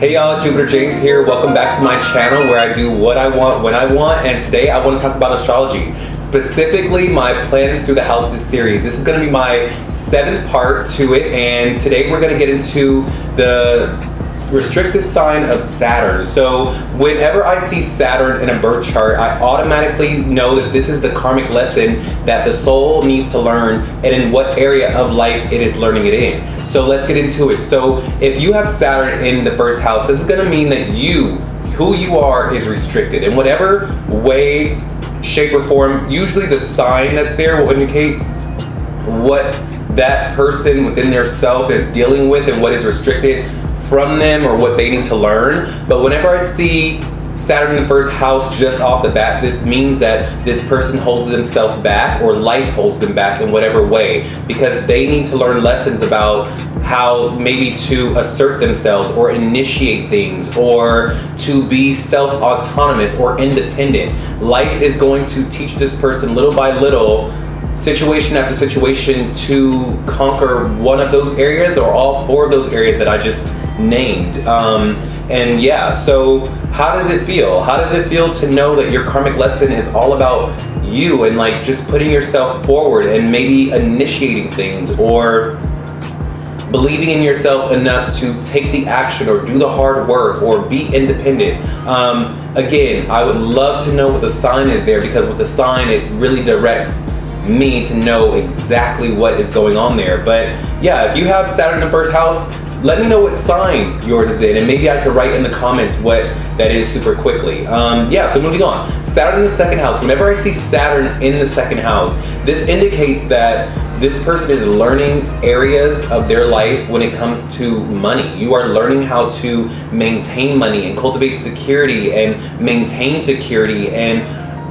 Hey y'all, Jupiter James here. Welcome back to my channel where I do what I want, when I want, and today I want to talk about astrology. Specifically, my plans through the houses series. This is going to be my 7th part to it, and today we're going to get into the restrictive sign of Saturn. So whenever I see Saturn in a birth chart, I automatically know that this is the karmic lesson that the soul needs to learn and in what area of life it is learning it in. So let's get into it. So if you have Saturn in the 1st house, this is going to mean that who you are is restricted in whatever way, shape, or form. Usually the sign that's there will indicate what that person within their self is dealing with and what is restricted from them or what they need to learn. But whenever I see Saturn in the 1st house just off the bat, this means that this person holds themselves back, or life holds them back in whatever way, because they need to learn lessons about how maybe to assert themselves or initiate things or to be self-autonomous or independent. Life is going to teach this person little by little, situation after situation, to conquer one of those areas or all 4 of those areas that I just named. And yeah, so how does it feel? How does it feel to know that your karmic lesson is all about you and like just putting yourself forward and maybe initiating things or believing in yourself enough to take the action or do the hard work or be independent? Again, I would love to know what the sign is there, because with the sign it really directs me to know exactly what is going on there. But yeah, if you have Saturn in the 1st house, let me know what sign yours is in, and maybe I could write in the comments what that is super quickly. Yeah, so moving on. Saturn in the 2nd house. Whenever I see Saturn in the 2nd house, this indicates that this person is learning areas of their life when it comes to money. You are learning how to maintain money and cultivate security and maintain security and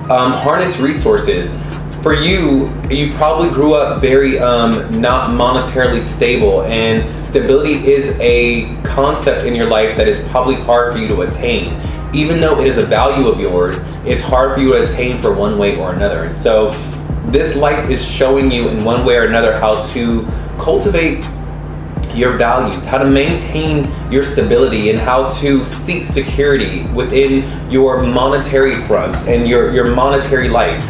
harness resources. For you probably grew up very not monetarily stable, and stability is a concept in your life that is probably hard for you to attain. Even though it is a value of yours, it's hard for you to attain for one way or another. And so this life is showing you in one way or another how to cultivate your values, how to maintain your stability, and how to seek security within your monetary fronts and your monetary life.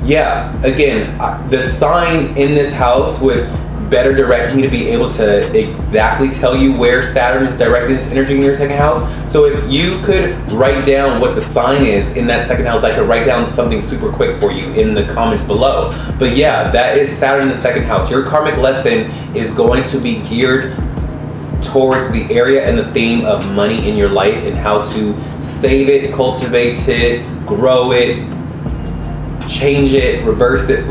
Yeah, again, the sign in this house would better direct me to be able to exactly tell you where Saturn is directing this energy in your 2nd house. So if you could write down what the sign is in that 2nd house, I could write down something super quick for you in the comments below. But yeah, that is Saturn in the 2nd house. Your karmic lesson is going to be geared towards the area and the theme of money in your life and how to save it, cultivate it, grow it, change it, reverse it.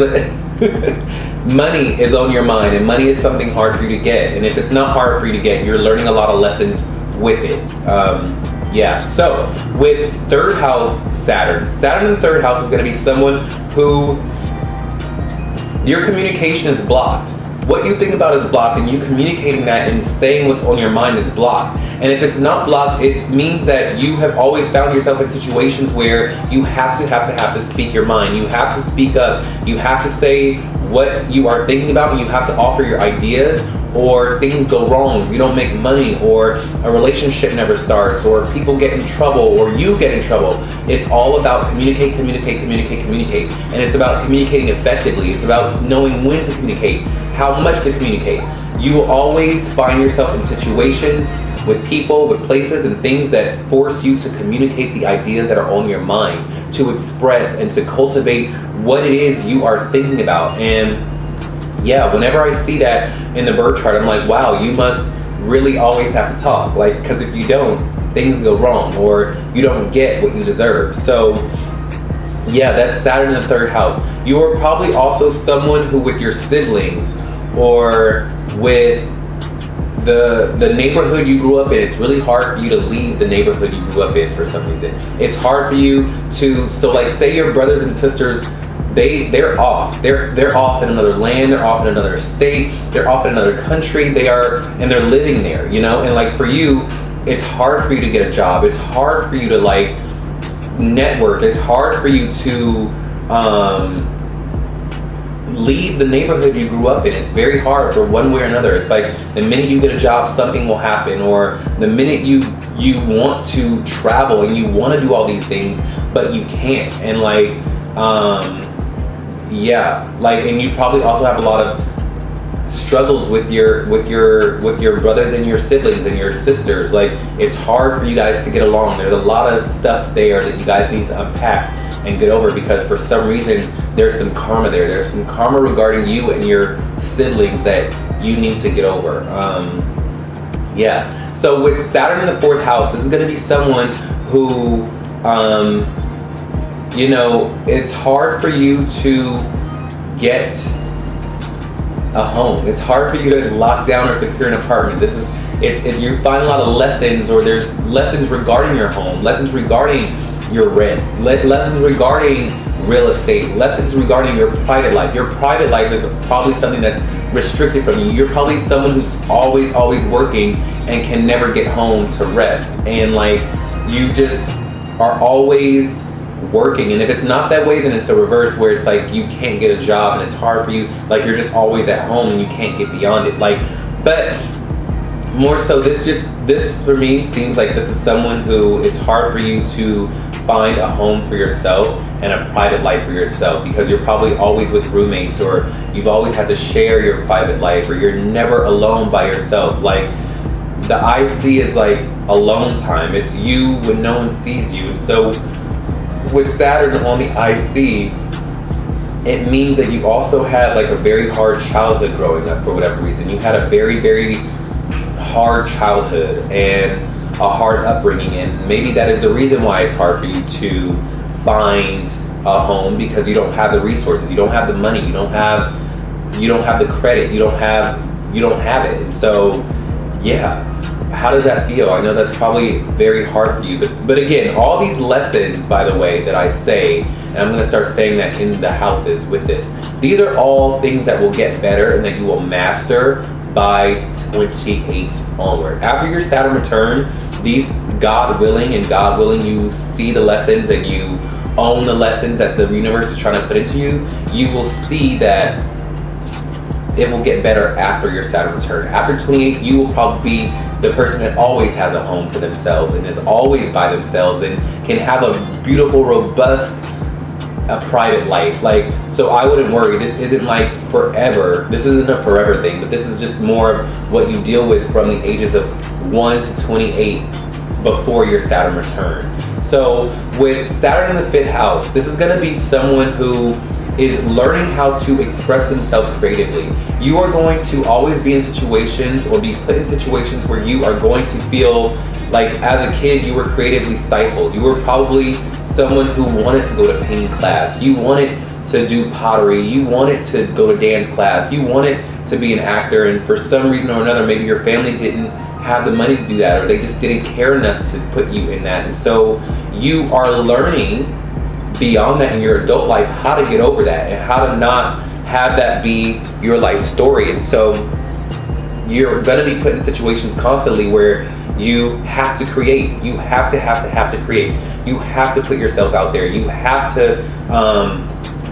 Money is on your mind, and money is something hard for you to get. And if it's not hard for you to get, you're learning a lot of lessons with it. Yeah, so with 3rd house Saturn in the 3rd house is going to be someone who your communication is blocked. What you think about is blocked, and you communicating that and saying what's on your mind is blocked. And if it's not blocked, it means that you have always found yourself in situations where you have to speak your mind. You have to speak up. You have to say what you are thinking about, and you have to offer your ideas, or things go wrong. You don't make money, or a relationship never starts, or people get in trouble, or you get in trouble. It's all about communicate. And it's about communicating effectively. It's about knowing when to communicate, how much to communicate. You will always find yourself in situations with people, with places, and things that force you to communicate the ideas that are on your mind, to express and to cultivate what it is you are thinking about. And yeah, whenever I see that in the birth chart, I'm like, wow, you must really always have to talk, like, because if you don't, things go wrong, or you don't get what you deserve. So yeah, that's Saturn in the 3rd house. You are probably also someone who, with your siblings or with the neighborhood you grew up in, it's really hard for you to leave the neighborhood you grew up in for some reason. It's hard for you to, so like say your brothers and sisters, they're off. They're off in another land, they're off in another state, they're off in another country, and they're living there, you know? And like for you, it's hard for you to get a job. It's hard for you to like network. It's hard for you to leave the neighborhood you grew up in. It's very hard for one way or another. It's like the minute you get a job, something will happen, or the minute you want to travel and you want to do all these things, but you can't. And like, yeah, like, and you probably also have a lot of struggles with your brothers and your siblings and your sisters. Like, it's hard for you guys to get along. There's a lot of stuff there that you guys need to unpack and get over, because for some reason there's some karma there. There's some karma regarding you and your siblings that you need to get over. Yeah. So with Saturn in the 4th house, this is going to be someone who, you know, it's hard for you to get a home. It's hard for you to lock down or secure an apartment. You find a lot of lessons, or there's lessons regarding your home, lessons regarding your rent, lessons regarding real estate, lessons regarding your private life. Your private life is probably something that's restricted from you. You're probably someone who's always working and can never get home to rest. And like, you just are always working. And if it's not that way, then it's the reverse, where it's like you can't get a job and it's hard for you. Like, you're just always at home and you can't get beyond it. Like, but more so, this for me seems like this is someone who it's hard for you to find a home for yourself and a private life for yourself, because you're probably always with roommates, or you've always had to share your private life, or you're never alone by yourself. Like, the IC is like alone time. It's you when no one sees you. And so with Saturn on the IC, it means that you also had like a very hard childhood growing up for whatever reason. You had a very, very hard childhood and a hard upbringing, and maybe that is the reason why it's hard for you to find a home, because you don't have the resources, you don't have the money, you don't have the credit, you don't have it. And so yeah, how does that feel? I know that's probably very hard for you, but again, all these lessons, by the way, that I say, and I'm going to start saying that in the houses with this, these are all things that will get better and that you will master by 28 onward. After your Saturn return, these, God willing, you see the lessons and you own the lessons that the universe is trying to put into you, you will see that it will get better after your Saturn return. After 28, you will probably be the person that always has a home to themselves and is always by themselves and can have a beautiful, robust, a private life. Like, so I wouldn't worry. This isn't like forever. This isn't a forever thing, but this is just more of what you deal with from the ages of 1 to 28 before your Saturn return. So with Saturn in the 5th house, this is going to be someone who is learning how to express themselves creatively. You are going to always be in situations or be put in situations where you are going to feel like, as a kid, you were creatively stifled. You were probably someone who wanted to go to painting class. You wanted to do pottery. You wanted to go to dance class. You wanted to be an actor, and for some reason or another, maybe your family didn't have the money to do that, or they just didn't care enough to put you in that. And so you are learning beyond that in your adult life how to get over that and how to not have that be your life story. And so you're going to be put in situations constantly where you have to create. You have to create. You have to put yourself out there. You have to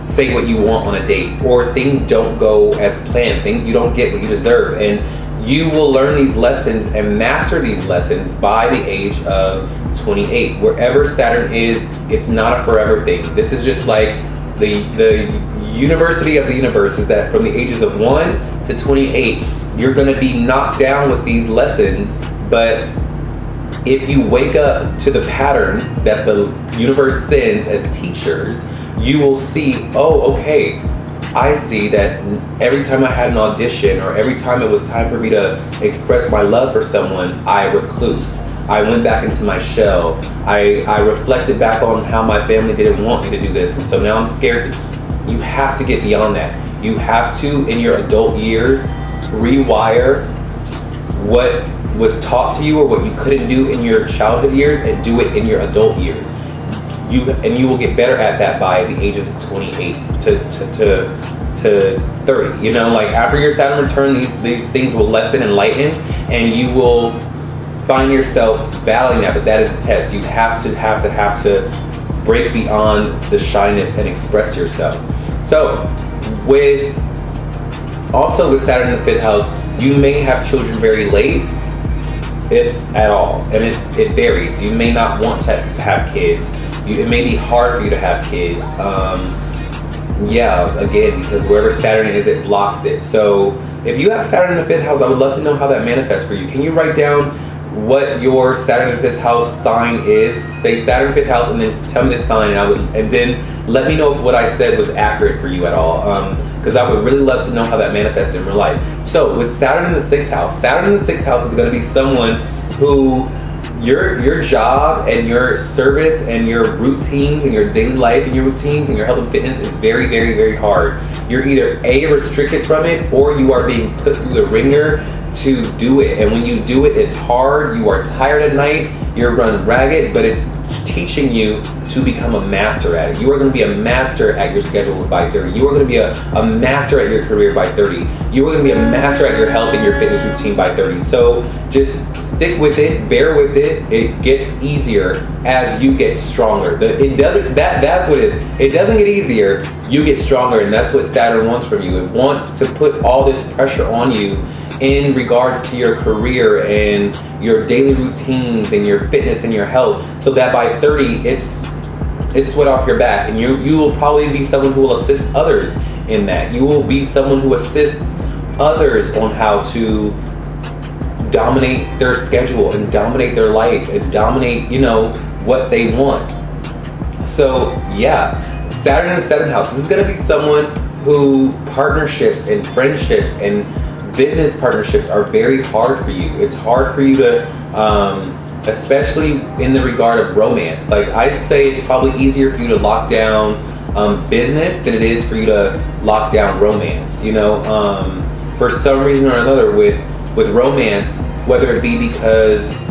say what you want on a date, or things don't go as planned. You don't get what you deserve. And you will learn these lessons and master these lessons by the age of 28. Wherever Saturn is, it's not a forever thing. This is just like the university of the universe, is that from the ages of 1 to 28, you're going to be knocked down with these lessons. But if you wake up to the patterns that the universe sends as teachers, you will see, oh, okay, I see that every time I had an audition, or every time it was time for me to express my love for someone, I reclused. I went back into my shell. I reflected back on how my family didn't want me to do this, and so now I'm scared to. You have to get beyond that. You have to, in your adult years, rewire what was taught to you or what you couldn't do in your childhood years and do it in your adult years. You will get better at that by the ages of 28 to 30. You know, like after your Saturn return, these things will lessen and lighten, and you will find yourself battling that. But that is a test. You have to break beyond the shyness and express yourself. So With Saturn in the 5th house, you may have children very late, if at all, and it varies. You may not want to have kids. It may be hard for you to have kids. Yeah, again, because wherever Saturn is, it blocks it. So if you have Saturn in the 5th house, I would love to know how that manifests for you. Can you write down what your Saturn in the 5th house sign is? Say Saturn 5th house, and then tell me the sign, and then let me know if what I said was accurate for you at all. Because I would really love to know how that manifests in real life. So with Saturn in the 6th house, Saturn in the 6th house is going to be someone who your job and your service and your routines and your daily life and your routines and your health and fitness is very, very, very hard. You're either A, restricted from it, or you are being put through the ringer to do it. And when you do it, it's hard. You are tired at night. You're run ragged, but it's teaching you to become a master at it. You are going to be a master at your schedules by 30. You are going to be a master at your career by 30. You are going to be a master at your health and your fitness routine by 30. So just stick with it, bear with it. It gets easier as you get stronger. That's what it is. It doesn't get easier, you get stronger, and that's what Saturn wants from you. It wants to put all this pressure on you in regards to your career and your daily routines and your fitness and your health, so that by 30 it's sweat off your back, and you will probably be someone who will assist others in that. You will be someone who assists others on how to dominate their schedule and dominate their life and dominate, what they want. So yeah, Saturn in the 7th house, this is going to be someone who partnerships and friendships and business partnerships are very hard for you. It's hard for you to, especially in the regard of romance. Like, I'd say it's probably easier for you to lock down business than it is for you to lock down romance. For some reason or another with romance, whether it be because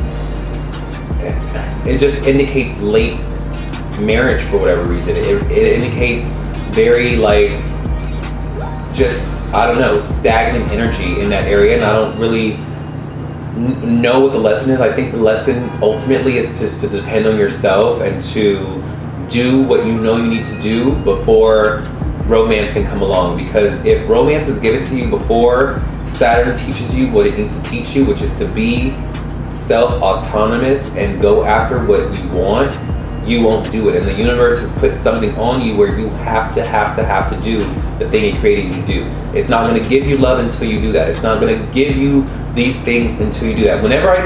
it just indicates late marriage for whatever reason. It indicates very stagnant energy in that area, and I don't really know what the lesson is. I think the lesson ultimately is just to depend on yourself and to do what you know you need to do before romance can come along. Because if romance is given to you before Saturn teaches you what it needs to teach you, which is to be self-autonomous and go after what you want, you won't do it. And the universe has put something on you where you have to do the thing it created you to do. It's not going to give you love until you do that. It's not going to give you these things until you do that. Whenever I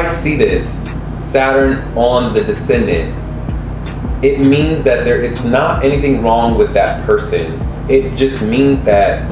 see this Saturn on the descendant, it means that it's not anything wrong with that person. It just means that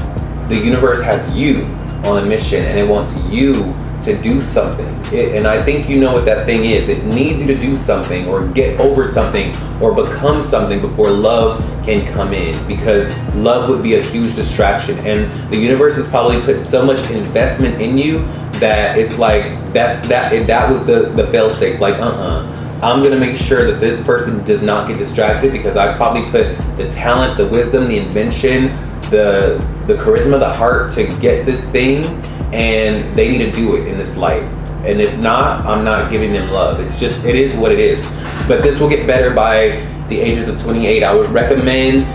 the universe has you on a mission and it wants you to do something. And I think you know what that thing is. It needs you to do something or get over something or become something before love can come in, because love would be a huge distraction. And the universe has probably put so much investment in you that it's like that was the fail safe. Like, I'm gonna make sure that this person does not get distracted, because I probably put the talent, the wisdom, the invention, the charisma, the heart to get this thing, and they need to do it in this life. And if not, I'm not giving them love. It is what it is. But this will get better by the ages of 28. I would recommend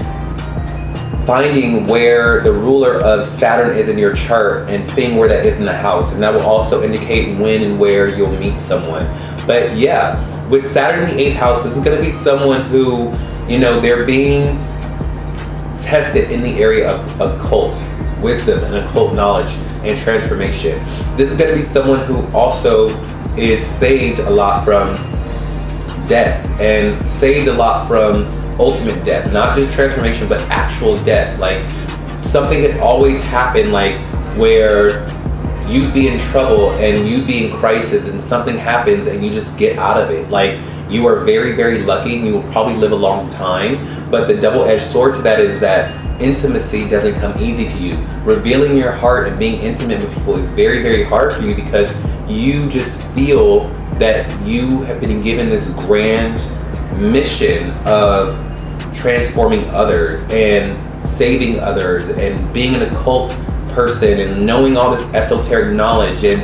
finding where the ruler of Saturn is in your chart and seeing where that is in the house. And that will also indicate when and where you'll meet someone. But yeah, with Saturn in the 8th house, this is going to be someone who, they're being tested in the area of occult wisdom and occult knowledge and transformation. This is going to be someone who also is saved a lot from death, and saved a lot from ultimate death, not just transformation but actual death. Like, something had always happened, like where you'd be in trouble and you'd be in crisis and something happens and you just get out of it. Like, you are very, very lucky and you will probably live a long time. But the double-edged sword to that is that intimacy doesn't come easy to you. Revealing your heart and being intimate with people is very, very hard for you, because you just feel that you have been given this grand mission of transforming others and saving others and being an occult person and knowing all this esoteric knowledge. And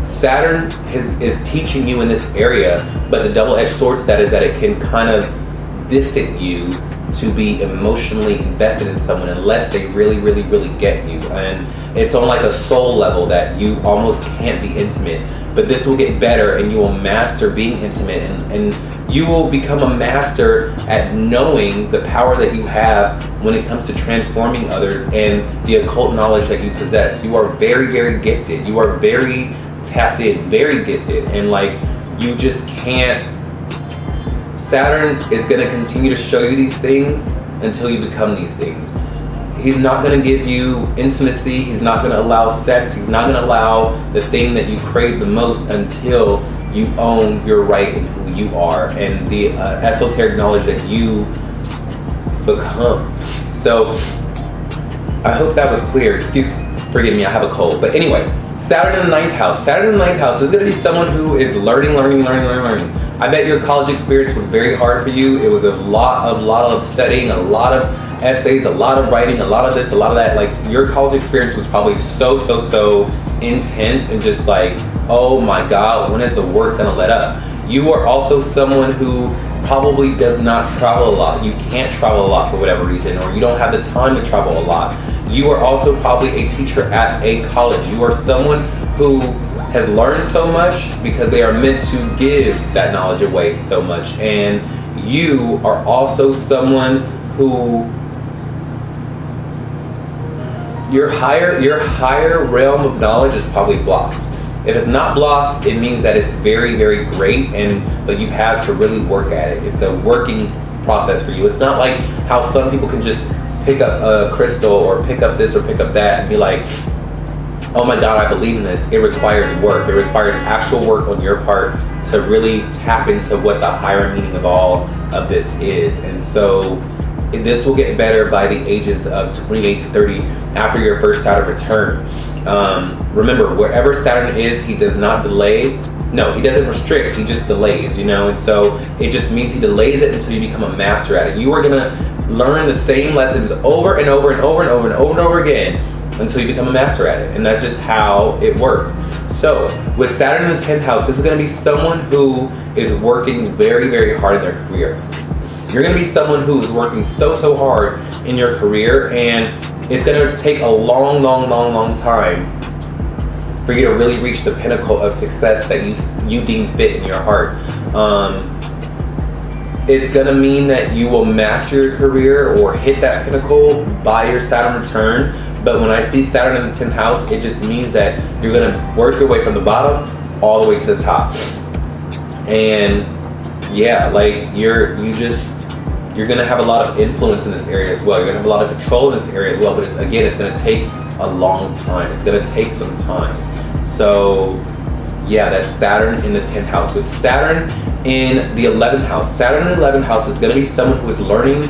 Saturn is teaching you in this area, but the double-edged sword to that is that it can kind of distant you to be emotionally invested in someone unless they really, really, really get you. And it's on like a soul level that you almost can't be intimate. But this will get better, and you will master being intimate, and you will become a master at knowing the power that you have when it comes to transforming others and the occult knowledge that you possess. You are very, very gifted. You are very tapped in, very gifted, and like you just can't. Saturn is going to continue to show you these things until you become these things. He's not going to give you intimacy. He's not going to allow sex. He's not going to allow the thing that you crave the most until you own your right in who you are and the esoteric knowledge that you become. So I hope that was clear. Forgive me, I have a cold. But anyway, Saturn in the 9th house. Saturn in the 9th house is going to be someone who is learning. I bet your college experience was very hard for you. It was a lot of studying, a lot of essays, a lot of writing, a lot of this, a lot of that. Like your college experience was probably so intense and just like, oh my God, when is the work gonna let up? You are also someone who probably does not travel a lot. You can't travel a lot for whatever reason, or you don't have the time to travel a lot. You are also probably a teacher at a college. You are someone who has learned so much because they are meant to give that knowledge away so much. And you are also someone who your higher realm of knowledge is probably blocked. If it's not blocked, it means that it's very, very great, but you've had to really work at it. It's a working process for you. It's not like how some people can just pick up a crystal or pick up this or pick up that and be like, oh my God, I believe in this. It requires work. It requires actual work on your part to really tap into what the higher meaning of all of this is. And so this will get better by the ages of 28 to 30 after your first Saturn return. Remember, wherever Saturn is, he does not delay. No, he doesn't restrict, he just delays, you know? And so it just means he delays it until you become a master at it. You are gonna learn the same lessons over and over again until you become a master at it. And that's just how it works. So with Saturn in the 10th house, this is going to be someone who is working very, very hard in their career. You're going to be someone who is working so hard in your career, and it's going to take a long time for you to really reach the pinnacle of success that you deem fit in your heart. It's going to mean that you will master your career or hit that pinnacle by your Saturn return. But when I see Saturn in the 10th house, it just means that you're going to work your way from the bottom all the way to the top. And yeah, like you're going to have a lot of influence in this area as well. You're going to have a lot of control in this area as well. But it's going to take a long time. It's going to take some time. So yeah, that's Saturn in the 10th house. With Saturn in the 11th house, Saturn in the 11th house is going to be someone who is learning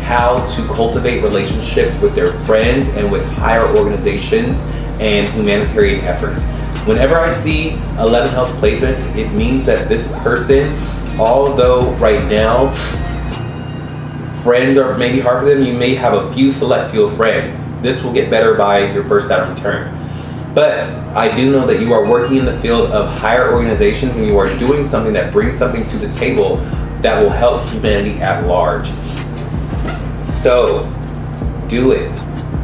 how to cultivate relationships with their friends and with higher organizations and humanitarian efforts. Whenever I see 11th house placements, it means that this person, although right now friends are maybe hard for them, you may have a few select few friends. This will get better by your first Saturn return. But I do know that you are working in the field of higher organizations, and you are doing something that brings something to the table that will help humanity at large. So do it.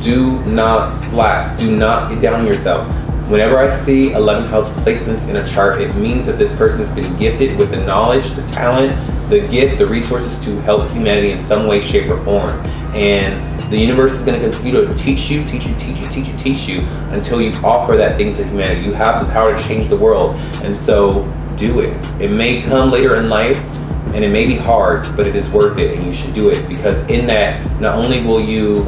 Do not slack. Do not get down on yourself. Whenever I see 11th house placements in a chart, it means that this person has been gifted with the knowledge, the talent, the gift, the resources to help humanity in some way, shape, or form. And the universe is going to continue to teach you until you offer that thing to humanity. You have the power to change the world. And so do it. It may come later in life, and it may be hard, but it is worth it, and you should do it, because in that, not only will you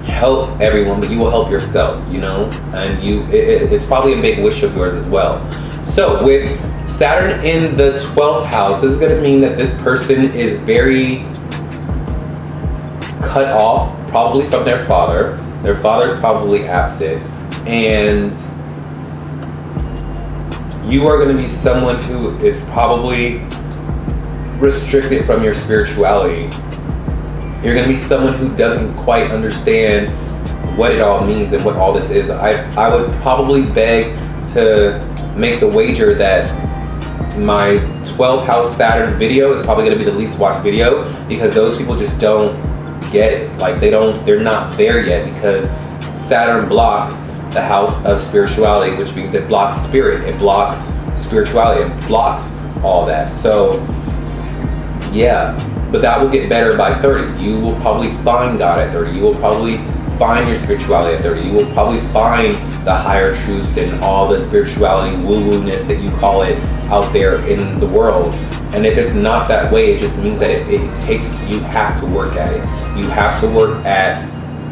help everyone, but you will help yourself, you know, and it's probably a big wish of yours as well. So with Saturn in the 12th house, this is going to mean that this person is very cut off, probably from their father. Their father is probably absent, and you are going to be someone who is probably restricted from your spirituality. You're going to be someone who doesn't quite understand what it all means and what all this is. I would probably beg to make the wager that my 12th house Saturn video is probably going to be the least watched video, because those people just don't get it. Like they're not there yet, because Saturn blocks the house of spirituality, which means it blocks spirit, it blocks spirituality, it blocks all that. So yeah, but that will get better by 30. You will probably find God at 30. You will probably find your spirituality at 30. You will probably find the higher truths and all the spirituality woo-woo-ness that you call it out there in the world. And if it's not that way, it just means that it takes, you have to work at it. You have to work at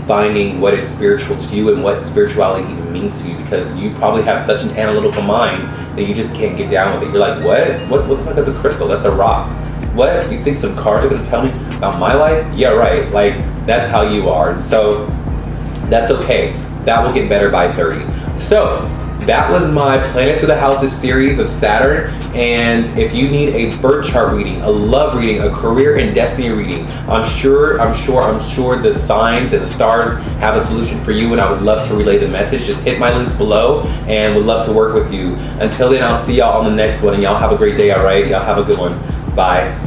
finding what is spiritual to you and what spirituality even means to you, because you probably have such an analytical mind that you just can't get down with it. You're like, what the fuck is a crystal? That's a rock. What? You think some cards are gonna tell me about my life? Yeah, right. Like, that's how you are. And so that's okay. That will get better by 30. So that was my Planets Through the Houses series of Saturn. And if you need a birth chart reading, a love reading, a career and destiny reading, I'm sure the signs and the stars have a solution for you, and I would love to relay the message. Just hit my links below and would love to work with you. Until then, I'll see y'all on the next one, and y'all have a great day, all right? Y'all have a good one. Bye.